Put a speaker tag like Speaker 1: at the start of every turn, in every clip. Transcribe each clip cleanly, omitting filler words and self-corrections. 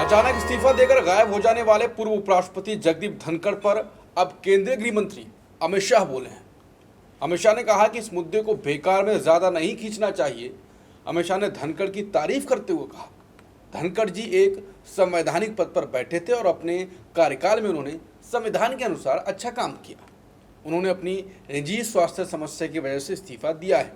Speaker 1: अचानक इस्तीफा देकर गायब हो जाने वाले पूर्व उपराष्ट्रपति जगदीप धनखड़ पर अब केंद्रीय गृह मंत्री अमित शाह बोले हैं। अमित शाह ने कहा कि इस मुद्दे को बेकार में ज्यादा नहीं खींचना चाहिए। अमित शाह ने धनखड़ की तारीफ करते हुए कहा, धनखड़ जी एक संवैधानिक पद पर बैठे थे और अपने कार्यकाल में उन्होंने संविधान के अनुसार अच्छा काम किया। उन्होंने अपनी निजी स्वास्थ्य समस्या की वजह से इस्तीफा दिया है।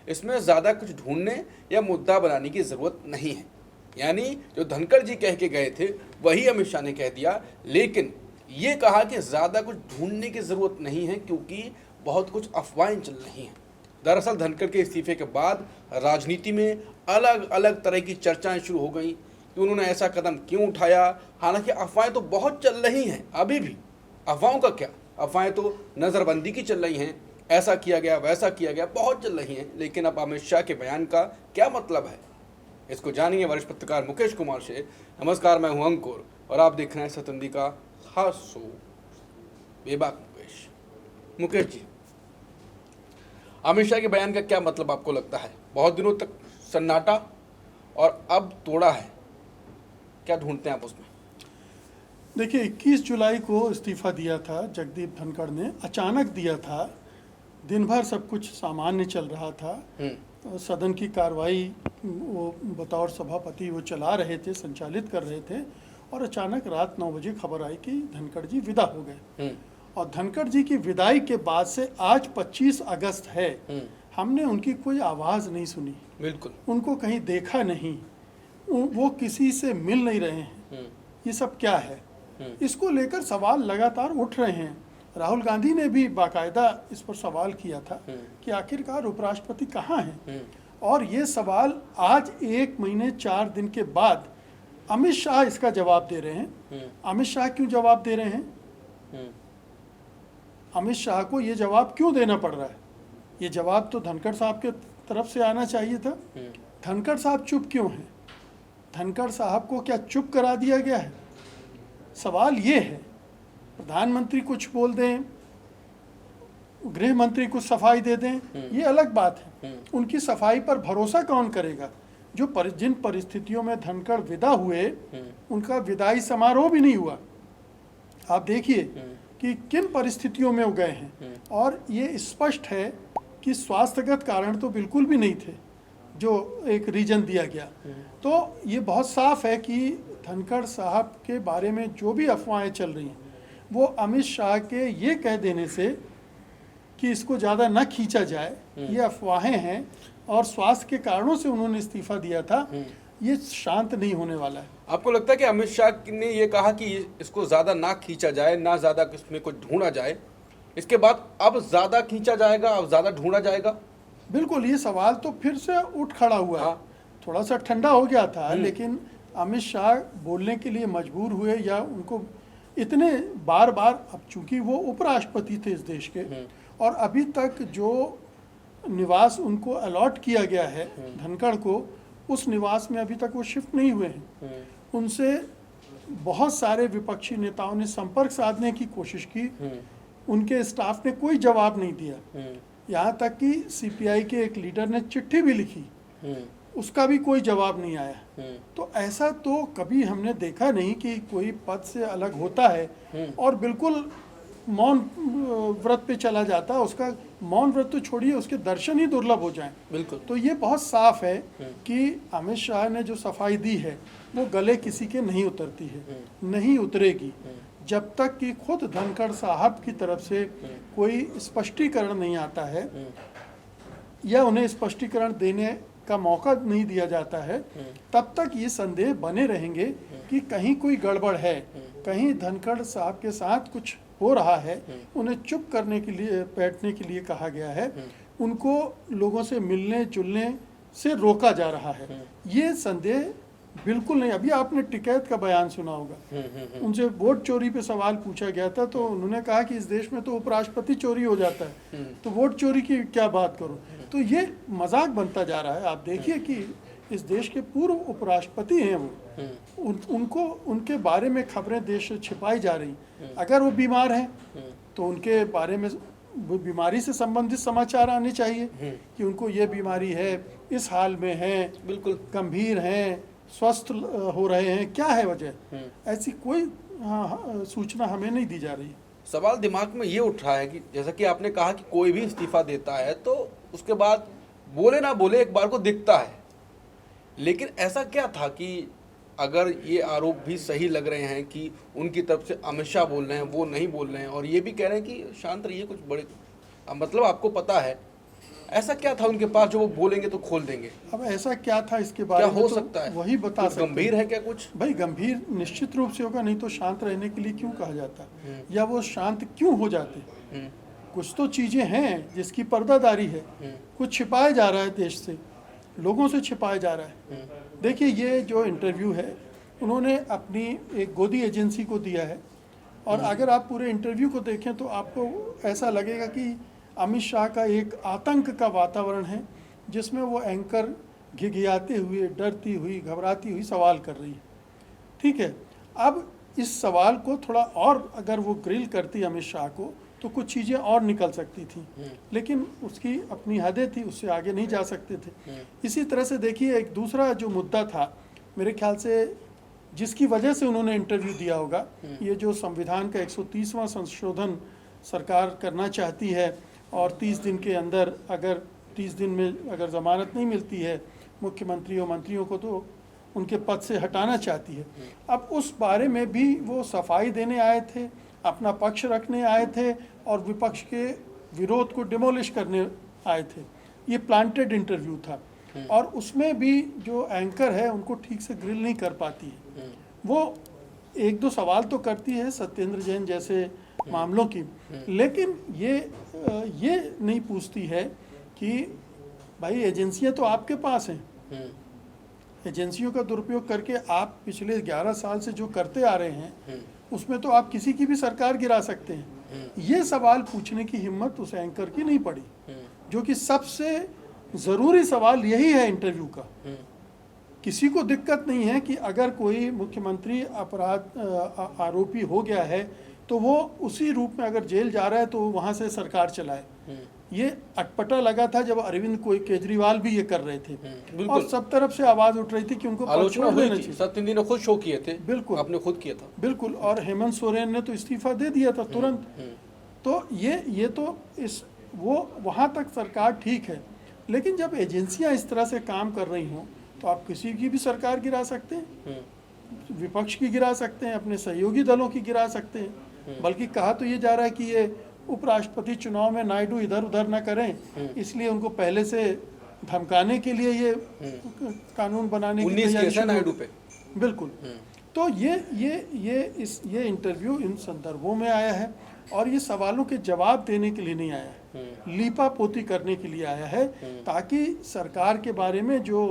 Speaker 1: इसमें ज़्यादा कुछ ढूंढने या मुद्दा बनाने की ज़रूरत नहीं है। यानी जो धनखड़ जी कह के गए थे वही अमित शाह ने कह दिया, लेकिन ये कहा कि ज़्यादा कुछ ढूंढने की ज़रूरत नहीं है क्योंकि बहुत कुछ अफवाहें चल रही हैं। दरअसल धनखड़ के इस्तीफे के बाद राजनीति में अलग अलग तरह की चर्चाएं शुरू हो गई कि उन्होंने ऐसा कदम क्यों उठाया। हालांकि अफवाहें तो बहुत चल रही हैं, अभी भी अफवाहों का क्या, अफवाहें तो नज़रबंदी की चल रही हैं, ऐसा किया गया वैसा किया गया, बहुत चल रही हैं। लेकिन अब अमित शाह के बयान का क्या मतलब है, इसको जानिए वरिष्ठ पत्रकार मुकेश कुमार से। नमस्कार, मैं हूं अंकुर और आप देख रहे हैं सतंदी का खास शो बेबाक मुकेश। मुकेश जी, अमित शाह के बयान का क्या मतलब आपको लगता है? बहुत दिनों तक सन्नाटा और अब तोड़ा है, क्या ढूंढते हैं आप उसमें?
Speaker 2: देखिए, 21 जुलाई को इस्तीफा दिया था जगदीप धनखड़ ने, अचानक दिया था। दिन भर सब कुछ सामान्य चल रहा था। सदन की कार्रवाई वो बतौर सभापति वो चला रहे थे, संचालित कर रहे थे, और अचानक रात 9 बजे खबर आई कि धनखड़ जी विदा हो गए। और धनखड़ जी की विदाई के बाद से आज 25 अगस्त है, हमने उनकी कोई आवाज़ नहीं सुनी, बिल्कुल उनको कहीं देखा नहीं, वो किसी से मिल नहीं रहे हैं। ये सब क्या है? इसको लेकर सवाल लगातार उठ रहे हैं। राहुल गांधी ने भी बाकायदा इस पर सवाल किया था कि आखिरकार उपराष्ट्रपति कहाँ हैं। और ये सवाल आज 1 महीने 4 दिन के बाद अमित शाह इसका जवाब दे रहे हैं। अमित शाह क्यों जवाब दे रहे हैं? अमित शाह को ये जवाब क्यों देना पड़ रहा है? ये जवाब तो धनखड़ साहब के तरफ से आना चाहिए था। धनखड़ साहब चुप क्यों हैं? धनखड़ साहब को क्या चुप करा दिया गया है? सवाल ये है। प्रधानमंत्री कुछ बोल दें, गृह मंत्री कुछ सफाई दे दें, ये अलग बात है। उनकी सफाई पर भरोसा कौन करेगा? जिन परिस्थितियों में धनखड़ विदा हुए, उनका विदाई समारोह भी नहीं हुआ। आप देखिए कि किन परिस्थितियों में वो गए हैं। और ये स्पष्ट है कि स्वास्थ्यगत कारण तो बिल्कुल भी नहीं थे जो एक रीजन दिया गया। तो ये बहुत साफ है कि धनखड़ साहब के बारे में जो भी अफवाहें चल रही हैं, वो अमित शाह के ये कह देने से कि इसको ज़्यादा न खींचा जाए, ये अफवाहें हैं। और स्वास्थ्य के कारणों से उन्होंने इस्तीफा दिया था, ये शांत नहीं होने वाला है।
Speaker 1: आपको लगता है कि अमित शाह ने ये कहा कि इसको ज़्यादा ना खींचा जाए, ना ज़्यादा इसमें कुछ ढूंढा जाए, इसके बाद अब ज़्यादा खींचा जाएगा, अब ज़्यादा ढूंढा जाएगा?
Speaker 2: बिल्कुल, ये सवाल तो फिर से उठ खड़ा हुआ है। थोड़ा सा ठंडा हो गया था, लेकिन अमित शाह बोलने के लिए मजबूर हुए, या उनको इतने बार बार, अब चूंकि वो उपराष्ट्रपति थे इस देश के, और अभी तक जो निवास उनको अलॉट किया गया है धनखड़ को, उस निवास में अभी तक वो शिफ्ट नहीं हुए हैं। उनसे बहुत सारे विपक्षी नेताओं ने संपर्क साधने की कोशिश की, उनके स्टाफ ने कोई जवाब नहीं दिया। यहाँ तक कि सीपीआई के एक लीडर ने चिट्ठी भी लिखी, उसका भी कोई जवाब नहीं आया। तो ऐसा तो कभी हमने देखा नहीं कि कोई पद से अलग होता है और बिल्कुल मौन व्रत पे चला जाता है। उसका मौन व्रत तो छोड़िए, उसके दर्शन ही दुर्लभ हो जाएं। बिल्कुल। तो ये बहुत साफ है कि अमित शाह ने जो सफाई दी है वो गले किसी के नहीं उतरती है, नहीं उतरेगी, जब तक कि खुद धनखड़ साहब की तरफ से कोई स्पष्टीकरण नहीं आता है, या उन्हें स्पष्टीकरण देने का मौका नहीं दिया जाता है। तब तक ये संदेह बने रहेंगे कि कहीं कोई गड़बड़ है, कहीं धनखड़ साहब के साथ कुछ हो रहा है। उन्हें चुप करने के लिए, बैठने के लिए कहा गया है, उनको लोगों से मिलने जुलने से रोका जा रहा है। ये संदेह बिल्कुल नहीं। अभी आपने टिकैत का बयान सुना होगा, उनसे वोट चोरी पे सवाल पूछा गया था, तो उन्होंने कहा कि इस देश में तो उपराष्ट्रपति चोरी हो जाता है, तो वोट चोरी की क्या बात करूं। तो ये मजाक बनता जा रहा है। आप देखिए कि इस देश के पूर्व उपराष्ट्रपति हैं वो, उनको उनके बारे में खबरें देश से छिपाई जा रही। अगर वो बीमार हैं तो उनके बारे में बीमारी से संबंधित समाचार आने चाहिए कि उनको ये बीमारी है, इस हाल में है, बिल्कुल गंभीर हैं, स्वस्थ हो रहे हैं, क्या है वजह? ऐसी कोई सूचना हमें नहीं दी जा रही है।
Speaker 1: सवाल दिमाग में ये उठ रहा है कि जैसा कि आपने कहा कि कोई भी इस्तीफा देता है तो उसके बाद बोले ना बोले एक बार को दिखता है, लेकिन ऐसा क्या था कि अगर ये आरोप भी सही लग रहे हैं कि उनकी तरफ से अमित शाह बोल रहे हैं, वो नहीं बोल रहे हैं, और ये भी कह रहे हैं कि शांत रहिए, कुछ बड़े मतलब आपको पता है, ऐसा क्या था उनके पास जो वो बोलेंगे तो खोल देंगे?
Speaker 2: अब ऐसा क्या था इसके बारे
Speaker 1: क्या
Speaker 2: में
Speaker 1: हो
Speaker 2: तो
Speaker 1: सकता है?
Speaker 2: वही बता
Speaker 1: कुछ
Speaker 2: सकते
Speaker 1: गंभीर
Speaker 2: हैं।
Speaker 1: है क्या कुछ?
Speaker 2: भाई गंभीर निश्चित रूप से होगा, नहीं तो शांत रहने के लिए क्यों कहा जाता, या वो शांत क्यों हो जाते? कुछ तो चीजें हैं जिसकी पर्दादारी है, कुछ छिपाया जा रहा है, देश से, लोगों से छिपाया जा रहा है। देखिए ये जो इंटरव्यू है उन्होंने अपनी एक गोदी एजेंसी को दिया है, और अगर आप पूरे इंटरव्यू को देखें तो आपको ऐसा लगेगा कि अमित शाह का एक आतंक का वातावरण है, जिसमें वो एंकर घिघियाते हुए, डरती हुई, घबराती हुई सवाल कर रही है। ठीक है, अब इस सवाल को थोड़ा और अगर वो ग्रिल करती अमित शाह को तो कुछ चीज़ें और निकल सकती थी, लेकिन उसकी अपनी हदें थी, उससे आगे नहीं जा सकते थे। इसी तरह से देखिए एक दूसरा जो मुद्दा था, मेरे ख्याल से जिसकी वजह से उन्होंने इंटरव्यू दिया होगा, ये जो संविधान का 130वां संशोधन सरकार करना चाहती है, और 30 दिन के अंदर अगर 30 दिन में अगर ज़मानत नहीं मिलती है मुख्यमंत्री और मंत्रियों को तो उनके पद से हटाना चाहती है। अब उस बारे में भी वो सफाई देने आए थे, अपना पक्ष रखने आए थे, और विपक्ष के विरोध को डिमोलिश करने आए थे। ये प्लांटेड इंटरव्यू था, और उसमें भी जो एंकर है उनको ठीक से ग्रिल नहीं कर पाती है। वो एक दो सवाल तो करती है सत्येंद्र जैन जैसे मामलों की, लेकिन ये नहीं पूछती है कि भाई एजेंसियां तो आपके पास हैं, एजेंसियों का दुरुपयोग करके आप पिछले 11 साल से जो करते आ रहे हैं उसमें तो आप किसी की भी सरकार गिरा सकते हैं। ये सवाल पूछने की हिम्मत उस एंकर की नहीं पड़ी, जो कि सबसे ज़रूरी सवाल यही है इंटरव्यू का। किसी को दिक्कत नहीं है कि अगर कोई मुख्यमंत्री अपराध आरोपी हो गया है तो वो उसी रूप में अगर जेल जा रहा है तो वहाँ से सरकार चलाए। ये अटपटा लगा था जब अरविंद केजरीवाल भी ये कर रहे थे, और सब तरफ से आवाज उठ रही थी कि उनको
Speaker 1: आलोचना हुई थी। सत्येंद्र ने खुद शो किए थे,
Speaker 2: बिल्कुल
Speaker 1: आपने खुद किया था,
Speaker 2: बिल्कुल, और हेमंत सोरेन ने तो इस्तीफा दे दिया था तुरंत। तो ये तो इस वो वहाँ तक सरकार ठीक है, लेकिन जब एजेंसियां इस तरह से काम कर रही हों तो आप किसी की भी सरकार गिरा सकते हैं, विपक्ष की गिरा सकते हैं, अपने सहयोगी दलों की गिरा सकते हैं। बल्कि कहा तो ये जा रहा है कि ये उपराष्ट्रपति चुनाव में नायडू इधर उधर ना करें, इसलिए उनको पहले से धमकाने के लिए ये कानून बनाने की तैयारी
Speaker 1: नायडू पे।
Speaker 2: बिल्कुल। तो ये इंटरव्यू इन संदर्भों में आया है, और ये सवालों के जवाब देने के लिए नहीं आया है, लीपा पोती करने के लिए आया है, ताकि सरकार के बारे में जो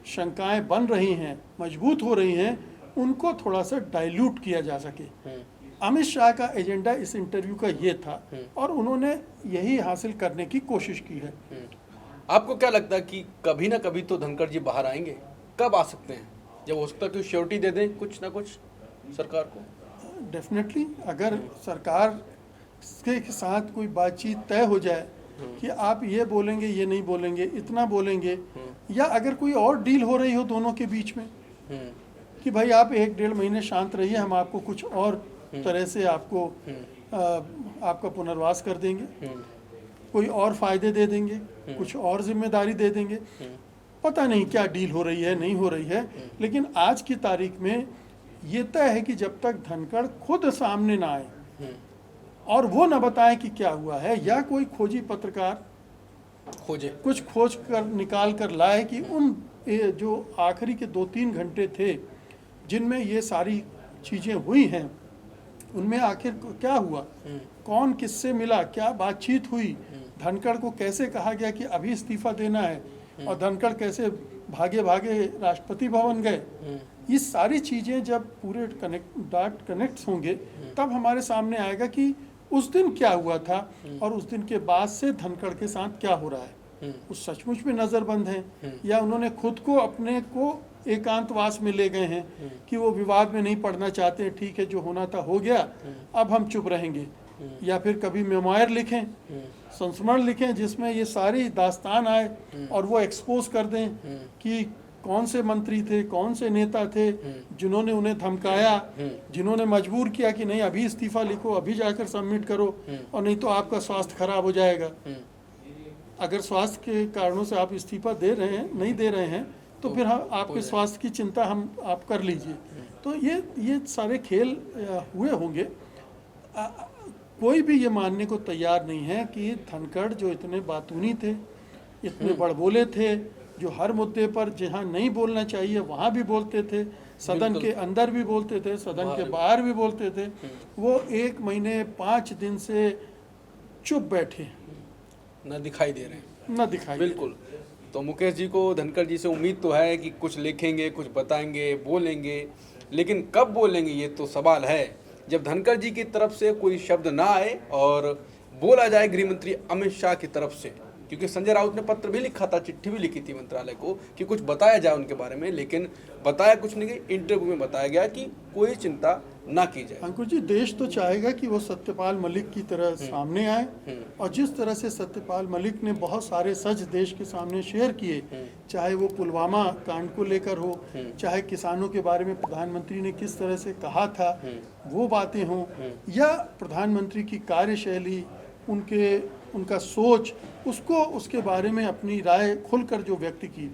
Speaker 2: शंकाएं बन रही हैं, मजबूत हो रही हैं, उनको थोड़ा सा डाइल्यूट किया जा सके। अमित शाह का एजेंडा इस इंटरव्यू का ये था, और उन्होंने यही हासिल करने की कोशिश की है।
Speaker 1: आपको क्या लगता है कि कभी ना कभी तो धनखड़ जी बाहर आएंगे? कब आ सकते हैं? जब हो सकता है कि श्योरिटी दे दें कुछ ना कुछ सरकार को।
Speaker 2: डेफिनेटली, अगर सरकार के साथ कोई बातचीत तय हो जाए कि आप ये बोलेंगे, ये नहीं बोलेंगे, इतना बोलेंगे, या अगर कोई और डील हो रही हो दोनों के बीच में कि भाई आप 1-1.5 महीने शांत रहिए, हम आपको कुछ और तरह से आपको आपका पुनर्वास कर देंगे, कोई और फायदे दे देंगे, कुछ और जिम्मेदारी दे देंगे, पता नहीं क्या डील हो रही है, नहीं हो रही है। लेकिन आज की तारीख में ये तय है कि जब तक धनखड़ खुद सामने ना आए और वो न बताएं कि क्या हुआ है, या कोई खोजी पत्रकार कुछ खोज कर निकाल कर लाए कि उन जो आखिरी के 2-3 घंटे थे जिनमें ये सारी चीज़ें हुई हैं, उनमें आखिर क्या हुआ, कौन किससे मिला, क्या बातचीत हुई, धनखड़ को कैसे कहा गया कि अभी इस्तीफा देना है, और धनखड़ कैसे भागे भागे राष्ट्रपति भवन गए, ये सारी चीज़ें जब पूरे डॉट कनेक्ट होंगे तब हमारे सामने आएगा कि उस दिन क्या हुआ था और उस दिन के बाद से धनखड़ के साथ क्या हो रहा है। वो सचमुच में नज़रबंद हैं या उन्होंने खुद को अपने को एकांतवास में ले गए हैं कि वो विवाद में नहीं पड़ना चाहते हैं, ठीक है जो होना था हो गया, अब हम चुप रहेंगे, या फिर कभी मेमोयर लिखें, संस्मरण लिखें जिसमें ये सारी दास्तान आए और वो एक्सपोज कर दें कि कौन से मंत्री थे, कौन से नेता थे जिन्होंने उन्हें धमकाया, जिन्होंने मजबूर किया कि नहीं अभी इस्तीफा लिखो, अभी जाकर सबमिट करो और नहीं तो आपका स्वास्थ्य खराब हो जाएगा। अगर स्वास्थ्य के कारणों से आप इस्तीफा दे रहे हैं, नहीं दे रहे हैं, तो फिर हम आपके स्वास्थ्य की चिंता आप कर लीजिए। तो ये सारे खेल हुए होंगे। कोई भी ये मानने को तैयार नहीं है कि धनखड़ जो इतने बातूनी थे, इतने बड़बोले थे, जो हर मुद्दे पर जहाँ नहीं बोलना चाहिए वहाँ भी बोलते थे, सदन के अंदर भी बोलते थे, सदन के बाहर भी बोलते थे, वो 1 महीने 5 दिन से चुप बैठे,
Speaker 1: न दिखाई दे रहे हैं।
Speaker 2: न दिखाई।
Speaker 1: बिल्कुल। तो मुकेश जी को, धनखड़ जी से उम्मीद तो है कि कुछ लिखेंगे, कुछ बताएंगे, बोलेंगे, लेकिन कब बोलेंगे ये तो सवाल है। जब धनखड़ जी की तरफ से कोई शब्द ना आए और बोला जाए गृह मंत्री अमित शाह की तरफ से, क्योंकि संजय राउत ने पत्र भी लिखा था, चिट्ठी भी लिखी थी मंत्रालय को कि कुछ बताया जाए उनके बारे में, लेकिन बताया कुछ नहीं। इंटरव्यू में बताया गया कि कोई चिंता ना की जाए।
Speaker 2: अंकुर जी, देश तो चाहेगा कि वो सत्यपाल मलिक की तरह सामने आए, और जिस तरह से सत्यपाल मलिक ने बहुत सारे सच देश के सामने शेयर किए, चाहे वो पुलवामा कांड को लेकर हो, चाहे किसानों के बारे में प्रधानमंत्री ने किस तरह से कहा था वो बातें हों, या प्रधानमंत्री की कार्यशैली, उनका सोच, उसके बारे में अपनी राय खुलकर जो व्यक्त की,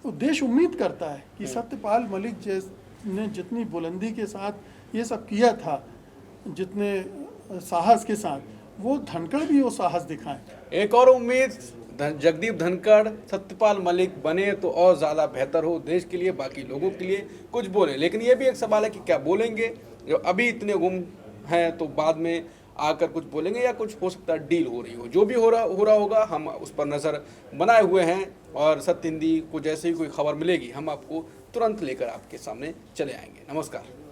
Speaker 2: तो देश उम्मीद करता है कि सत्यपाल मलिक ने जितनी बुलंदी के साथ ये सब किया था, जितने साहस के साथ, वो धनखड़ भी वो साहस दिखाएं।
Speaker 1: एक और उम्मीद, जगदीप धनखड़ सत्यपाल मलिक बने तो और ज़्यादा बेहतर हो देश के लिए, बाकी लोगों के लिए कुछ बोले। लेकिन ये भी एक सवाल है कि क्या बोलेंगे, जो अभी इतने गुम हैं तो बाद में आकर कुछ बोलेंगे, या कुछ हो सकता है डील हो रही हो। जो भी हो रहा होगा, हम उस पर नज़र बनाए हुए हैं, और सत्य हिंदी को जैसे ही कोई खबर मिलेगी हम आपको तुरंत लेकर आपके सामने चले आएंगे। नमस्कार।